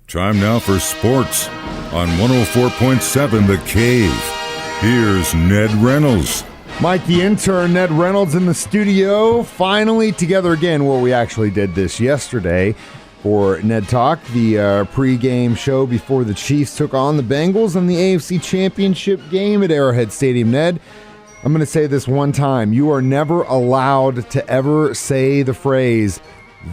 Time now for sports on 104.7 The Cave. Here's Ned Reynolds. Mike, the intern, Ned Reynolds in the studio, finally together again. Well, we actually did this yesterday for Ned Talk, the pregame show before the Chiefs took on the Bengals in the AFC Championship game at Arrowhead Stadium. Ned, I'm going to say this one time. You are never allowed to ever say the phrase,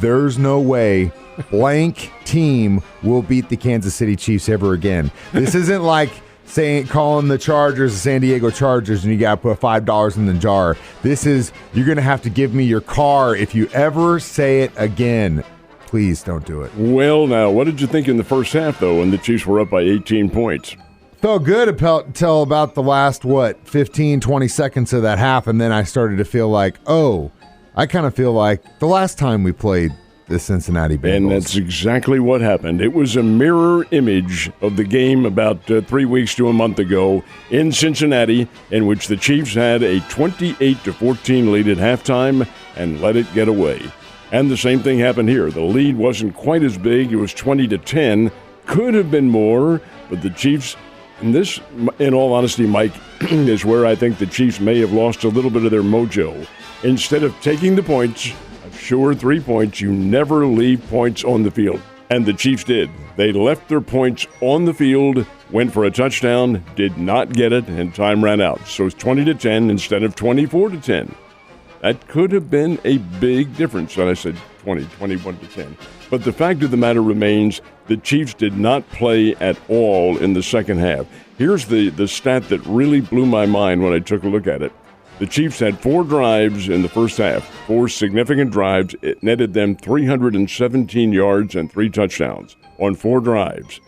"There's no way blank team will beat the Kansas City Chiefs ever again." This isn't like calling the Chargers the San Diego Chargers and you got to put $5 in the jar. This is, you're going to have to give me your car if you ever say it again. Please don't do it. Well, now, what did you think in the first half, though, when the Chiefs were up by 18 points? Felt good until about the last, 15, 20 seconds of that half, and then I started to feel like, I kind of feel like the last time we played the Cincinnati Bengals. And that's exactly what happened. It was a mirror image of the game about 3 weeks to a month ago in Cincinnati, in which the Chiefs had a 28-14 lead at halftime and let it get away. And the same thing happened here. The lead wasn't quite as big. It was 20-10. Could have been more, but the Chiefs, and this, in all honesty, Mike, is where I think the Chiefs may have lost a little bit of their mojo. Instead of taking the points, sure, 3 points, you never leave points on the field. And the Chiefs did. They left their points on the field, went for a touchdown, did not get it, and time ran out. So it's 20-10 instead of 24-10. That could have been a big difference. And I said 21-10. But the fact of the matter remains, the Chiefs did not play at all in the second half. Here's the stat that really blew my mind when I took a look at it. The Chiefs had 4 drives in the first half, 4 significant drives. It netted them 317 yards and 3 touchdowns on 4 drives.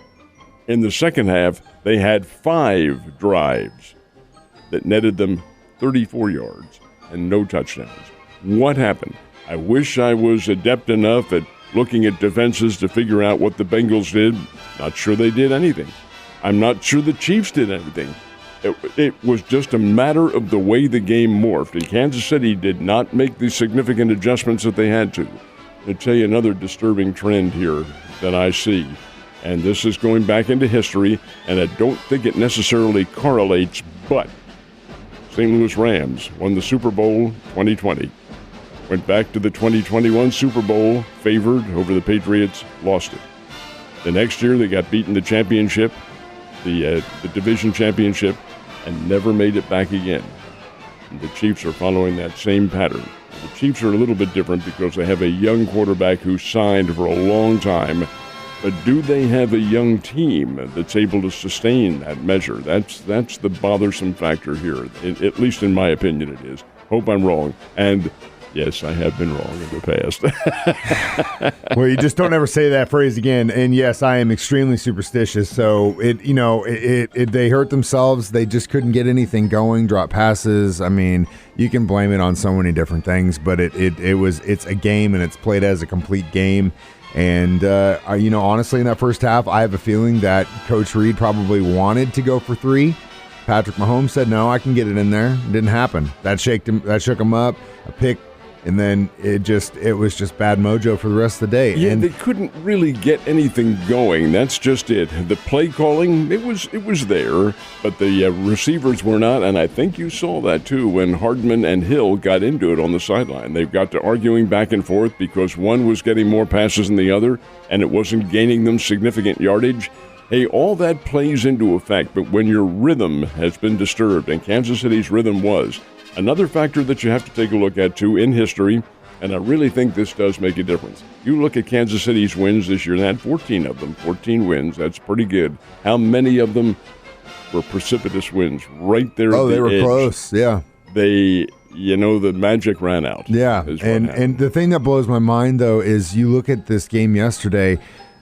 In the second half, they had 5 drives that netted them 34 yards and no touchdowns. What happened? I wish I was adept enough at looking at defenses to figure out what the Bengals did. Not sure they did anything. I'm not sure the Chiefs did anything. It was just a matter of the way the game morphed, and Kansas City did not make the significant adjustments that they had to. I'll tell you another disturbing trend here that I see, and this is going back into history, and I don't think it necessarily correlates, but St. Louis Rams won the Super Bowl 2020, went back to the 2021 Super Bowl, favored over the Patriots, lost it. The next year they got beaten the championship, the division championship, and never made it back again. And the Chiefs are following that same pattern. The Chiefs are a little bit different because they have a young quarterback who signed for a long time, but do they have a young team that's able to sustain that measure? That's the bothersome factor here, at least in my opinion it is. Hope I'm wrong. And yes, I have been wrong in the past. Well, you just don't ever say that phrase again. And yes, I am extremely superstitious. So they hurt themselves. They just couldn't get anything going. Drop passes. I mean, you can blame it on so many different things, but it's a game and it's played as a complete game. And honestly, in that first half, I have a feeling that Coach Reed probably wanted to go for 3. Patrick Mahomes said, "No, I can get it in there." It didn't happen. That shook him up. A pick. And then it was just bad mojo for the rest of the day. Yeah, and they couldn't really get anything going. That's just it. The play calling, it was there, but the receivers were not. And I think you saw that too when Hardman and Hill got into it on the sideline. They got to arguing back and forth because one was getting more passes than the other, and it wasn't gaining them significant yardage. Hey, all that plays into effect, but when your rhythm has been disturbed, and Kansas City's rhythm was, another factor that you have to take a look at, too, in history, and I really think this does make a difference. You look at Kansas City's wins this year, they had 14 of them, 14 wins. That's pretty good. How many of them were precipitous wins right there at the edge? Oh, they were close, yeah. The magic ran out. Yeah, and the thing that blows my mind, though, is you look at this game yesterday,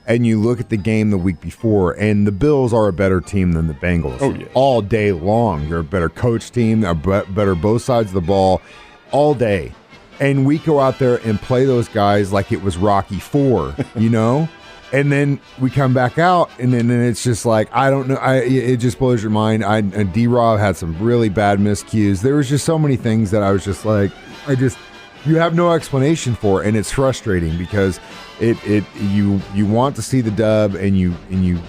and you look at the game the week before, and the Bills are a better team than the Bengals. Oh, yes. All day long. They're a better coach team, they're better both sides of the ball, all day. And we go out there and play those guys like it was Rocky IV, And then we come back out, and then it's just like, I don't know. It just blows your mind. D-Rob had some really bad miscues. There was just so many things that I was just like, you have no explanation for it, and it's frustrating because you want to see the dub, and you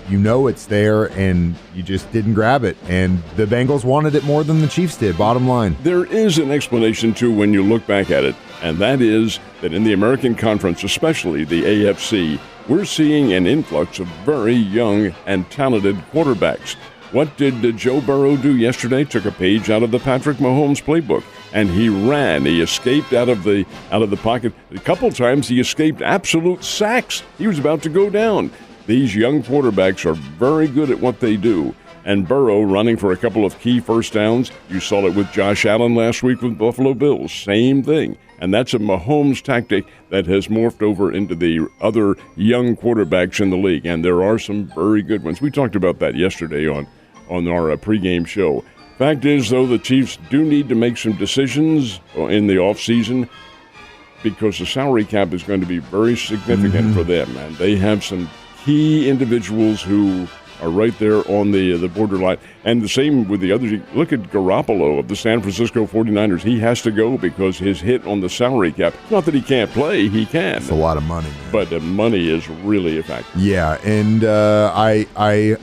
know it's there, and you just didn't grab it. And the Bengals wanted it more than the Chiefs did, bottom line. There is an explanation, too, when you look back at it, and that is that in the American Conference, especially the AFC, we're seeing an influx of very young and talented quarterbacks. What did Joe Burrow do yesterday? Took a page out of the Patrick Mahomes playbook, and he ran. He escaped out of the pocket. A couple times he escaped absolute sacks. He was about to go down. These young quarterbacks are very good at what they do. And Burrow running for a couple of key first downs. You saw it with Josh Allen last week with Buffalo Bills. Same thing. And that's a Mahomes tactic that has morphed over into the other young quarterbacks in the league. And there are some very good ones. We talked about that yesterday on our pregame show. Fact is, though, the Chiefs do need to make some decisions in the offseason because the salary cap is going to be very significant for them. And they have some key individuals who are right there on the borderline. And the same with the others. Look at Garoppolo of the San Francisco 49ers. He has to go because his hit on the salary cap. Not that he can't play, he can. It's a lot of money, man. But the money is really a factor. Yeah, and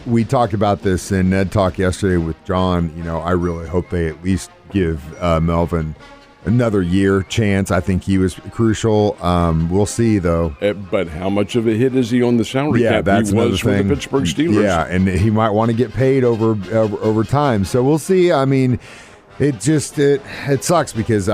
we talked about this in Ned Talk yesterday with John. You know, I really hope they at least give Melvin another year chance. I think he was crucial. We'll see, though. But how much of a hit is he on the salary cap? That's he was with the Pittsburgh Steelers. Yeah, and he might want to get paid over time. So we'll see. I mean, it sucks because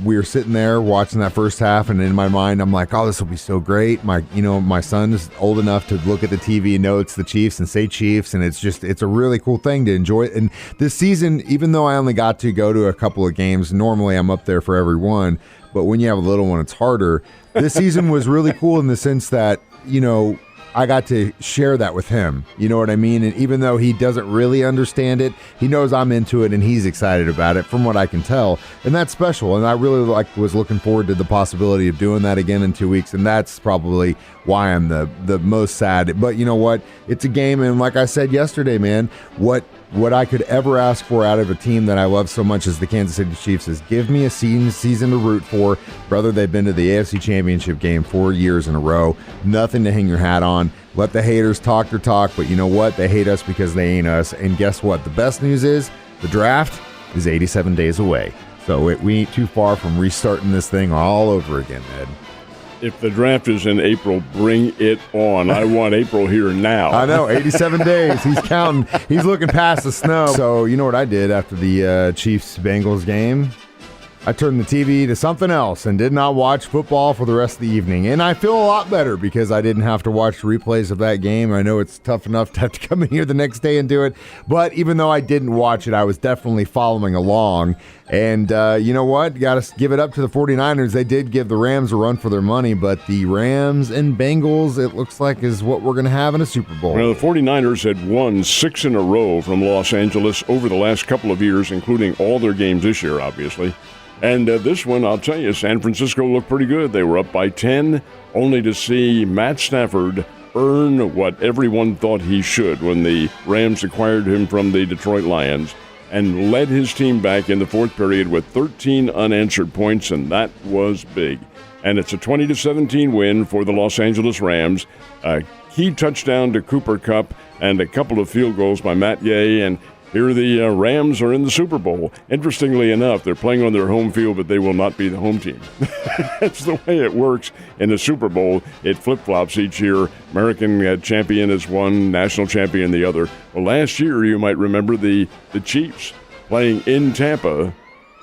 we were sitting there watching that first half, and in my mind I'm like, oh, this will be so great. My son is old enough to look at the TV and know it's the Chiefs and say Chiefs, and it's a really cool thing to enjoy. And this season, even though I only got to go to a couple of games, normally I'm up there for every one, but when you have a little one, it's harder. This season was really cool in the sense that, you know, I got to share that with him. You know what I mean? And even though he doesn't really understand it, he knows I'm into it and he's excited about it from what I can tell. And that's special. And I really was looking forward to the possibility of doing that again in 2 weeks. And that's probably why I'm the most sad. But you know what? It's a game. And like I said yesterday, man, what I could ever ask for out of a team that I love so much as the Kansas City Chiefs is give me a season to root for. Brother, they've been to the AFC Championship game 4 years in a row. Nothing to hang your hat on. Let the haters talk their talk, but you know what? They hate us because they ain't us. And guess what? The best news is the draft is 87 days away. So we ain't too far from restarting this thing all over again, Ed. If the draft is in April, bring it on. I want April here now. I know, 87 days. He's counting. He's looking past the snow. So you know what I did after the Chiefs-Bengals game? I turned the TV to something else and did not watch football for the rest of the evening. And I feel a lot better because I didn't have to watch replays of that game. I know it's tough enough to have to come in here the next day and do it. But even though I didn't watch it, I was definitely following along. And you know what? Got to give it up to the 49ers. They did give the Rams a run for their money. But the Rams and Bengals, it looks like, is what we're going to have in a Super Bowl. Well, the 49ers had won 6 in a row from Los Angeles over the last couple of years, including all their games this year, obviously. And this one, I'll tell you, San Francisco looked pretty good. They were up by 10, only to see Matt Stafford earn what everyone thought he should when the Rams acquired him from the Detroit Lions and led his team back in the fourth period with 13 unanswered points, and that was big. And it's a 20-17 win for the Los Angeles Rams. A key touchdown to Cooper Kupp and a couple of field goals by Matt Gay, and here the Rams are in the Super Bowl. Interestingly enough, they're playing on their home field, but they will not be the home team. That's the way it works in the Super Bowl. It flip-flops each year. American champion is one, national champion the other. Well, last year, you might remember the Chiefs playing in Tampa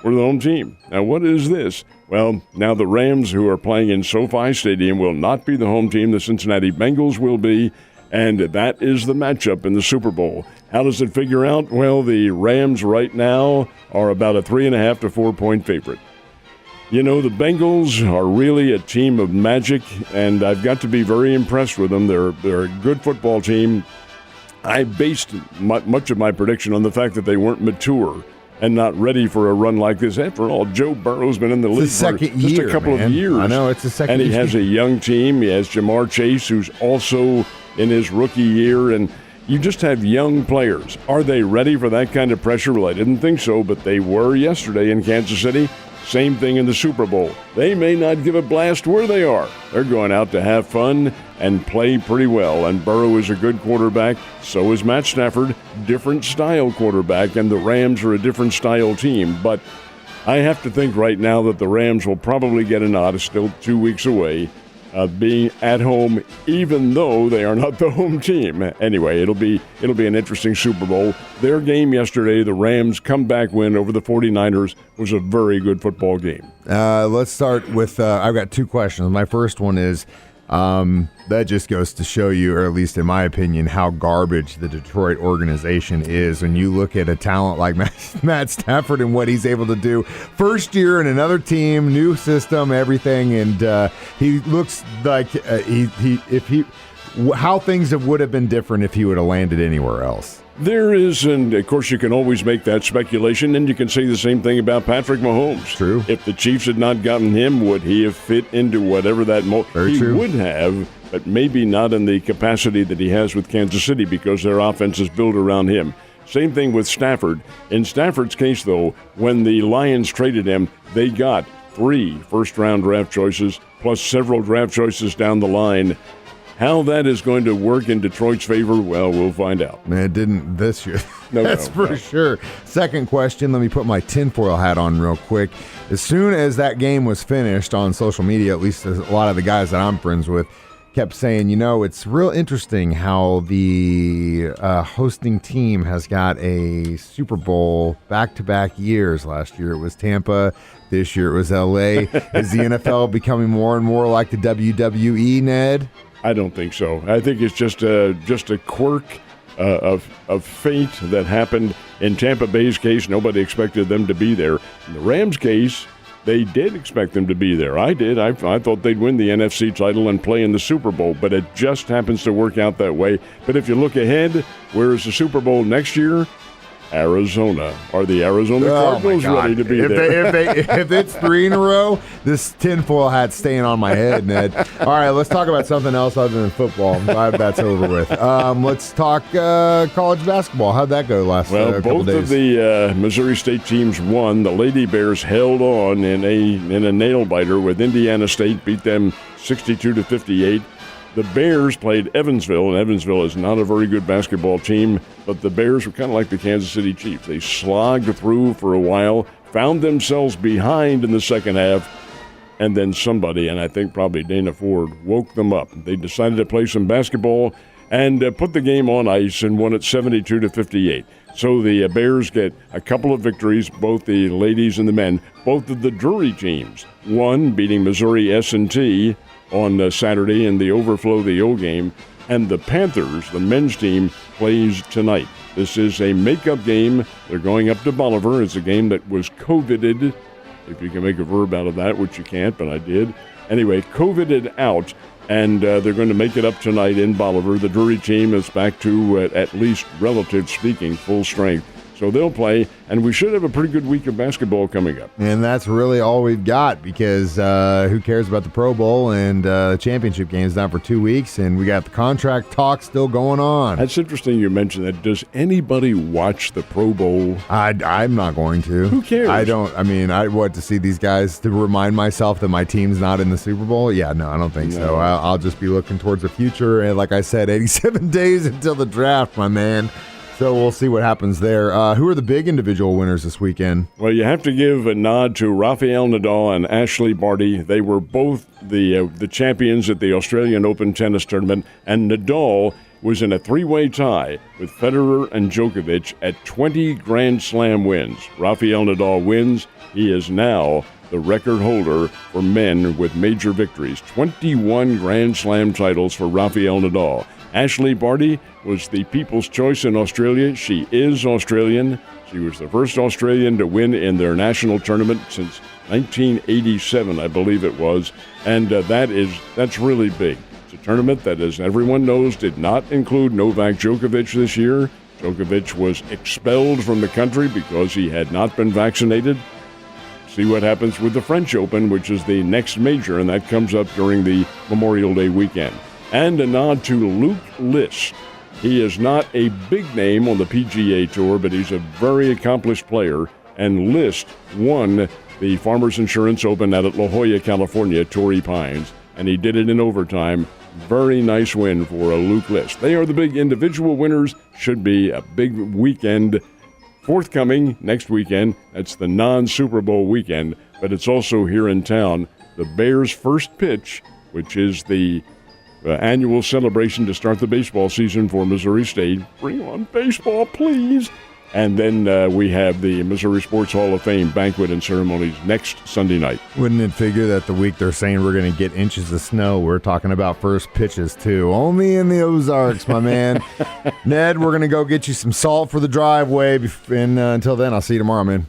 were the home team. Now, what is this? Well, now the Rams, who are playing in SoFi Stadium, will not be the home team. The Cincinnati Bengals will be. And that is the matchup in the Super Bowl. How does it figure out? Well, the Rams right now are about a 3.5 to 4 point favorite. You know, the Bengals are really a team of magic, and I've got to be very impressed with them. They're a good football team. I based much of my prediction on the fact that they weren't mature and not ready for a run like this. After all, Joe Burrow's been in the league for just a couple of years. I know, it's the second year. And he has a young team. He has Jamar Chase, who's also in his rookie year, and you just have young players. Are they ready for that kind of pressure? Well, I didn't think so, but they were yesterday in Kansas City. Same thing in the Super Bowl. They may not give a blast where they are. They're going out to have fun and play pretty well. And Burrow is a good quarterback. So is Matt Stafford, different style quarterback, and the Rams are a different style team. But I have to think right now that the Rams will probably get a nod. It's still 2 weeks away. Being at home, even though they are not the home team. Anyway, it'll be an interesting Super Bowl. Their game yesterday, the Rams' comeback win over the 49ers, was a very good football game. Let's start with, I've got two questions. My first one is, that just goes to show you, or at least in my opinion, how garbage the Detroit organization is when you look at a talent like Matt Stafford and what he's able to do. First year in another team, new system, everything, and he looks like how things would have been different if he would have landed anywhere else. There is, and of course you can always make that speculation, and you can say the same thing about Patrick Mahomes. True. If the Chiefs had not gotten him, would he have fit into whatever that Very he true. would have, but maybe not in the capacity that he has with Kansas City because their offense is built around him. Same thing with Stafford. In Stafford's case, though, when the Lions traded him, they got 3 first-round draft choices plus several draft choices down the line. How that is going to work in Detroit's favor, well, we'll find out. Man, it didn't this year. That's No. for sure. Second question, let me put my tinfoil hat on real quick. As soon as that game was finished on social media, at least a lot of the guys that I'm friends with, kept saying, it's real interesting how the hosting team has got a Super Bowl back-to-back years. Last year it was Tampa. This year it was L.A. Is the NFL becoming more and more like the WWE, Ned? I don't think so. I think it's just a quirk of fate that happened. In Tampa Bay's case, nobody expected them to be there. In the Rams' case, they did expect them to be there. I did. I thought they'd win the NFC title and play in the Super Bowl, but it just happens to work out that way. But if you look ahead, where is the Super Bowl next year? Arizona. Are the Arizona Cardinals ready to be there? If it's 3 in a row, this tinfoil hat's staying on my head, Ned. All right, let's talk about something else other than football. I'm glad that's over with. Let's talk college basketball. How'd that go last couple both days? of the Missouri State teams won. The Lady Bears held on in a nail-biter with Indiana State, beat them 62-58. The Bears played Evansville, and Evansville is not a very good basketball team, but the Bears were kind of like the Kansas City Chiefs. They slogged through for a while, found themselves behind in the second half, and then somebody, and I think probably Dana Ford, woke them up. They decided to play some basketball and put the game on ice and won it 72-58. So the Bears get a couple of victories, both the ladies and the men. Both of the Drury teams won, beating Missouri S&T on Saturday in the Overflow the O game, and the Panthers, the men's team, plays tonight. This is a makeup game. They're going up to Bolivar. It's a game that was COVIDed, if you can make a verb out of that, which you can't, but I did. Anyway, COVIDed out, and they're going to make it up tonight in Bolivar. The Drury team is back to, at least relative speaking, full strength. So they'll play, and we should have a pretty good week of basketball coming up. And that's really all we've got because who cares about the Pro Bowl and the championship games down for 2 weeks, and we got the contract talk still going on. That's interesting you mentioned that. Does anybody watch the Pro Bowl? I'm not going to. Who cares? I don't. I mean, I want to see these guys to remind myself that my team's not in the Super Bowl. Yeah, no, I don't think so. I'll just be looking towards the future. And like I said, 87 days until the draft, my man. So we'll see what happens there. Who are the big individual winners this weekend? Well, you have to give a nod to Rafael Nadal and Ashley Barty. They were both the champions at the Australian Open tennis tournament, and Nadal was in a 3-way tie with Federer and Djokovic at 20 Grand Slam wins. Rafael Nadal wins. He is now the record holder for men with major victories. 21 Grand Slam titles for Rafael Nadal. Ashley Barty was the People's Choice in Australia. She is Australian. She was the first Australian to win in their national tournament since 1987, I believe it was. And that's really big. It's a tournament that, as everyone knows, did not include Novak Djokovic this year. Djokovic was expelled from the country because he had not been vaccinated. See what happens with the French Open, which is the next major, and that comes up during the Memorial Day weekend. And a nod to Luke List. He is not a big name on the PGA Tour, but he's a very accomplished player. And List won the Farmers Insurance Open out at La Jolla, California, Torrey Pines, and he did it in overtime. Very nice win for Luke List. They are the big individual winners. Should be a big weekend forthcoming next weekend. That's the non-Super Bowl weekend, but it's also here in town. The Bears' first pitch, which is the annual celebration to start the baseball season for Missouri State. Bring on baseball, please. And then we have the Missouri Sports Hall of Fame banquet and ceremonies next Sunday night. Wouldn't it figure that the week they're saying we're going to get inches of snow, we're talking about first pitches too. Only in the Ozarks, my man. Ned, we're going to go get you some salt for the driveway. And until then, I'll see you tomorrow, man.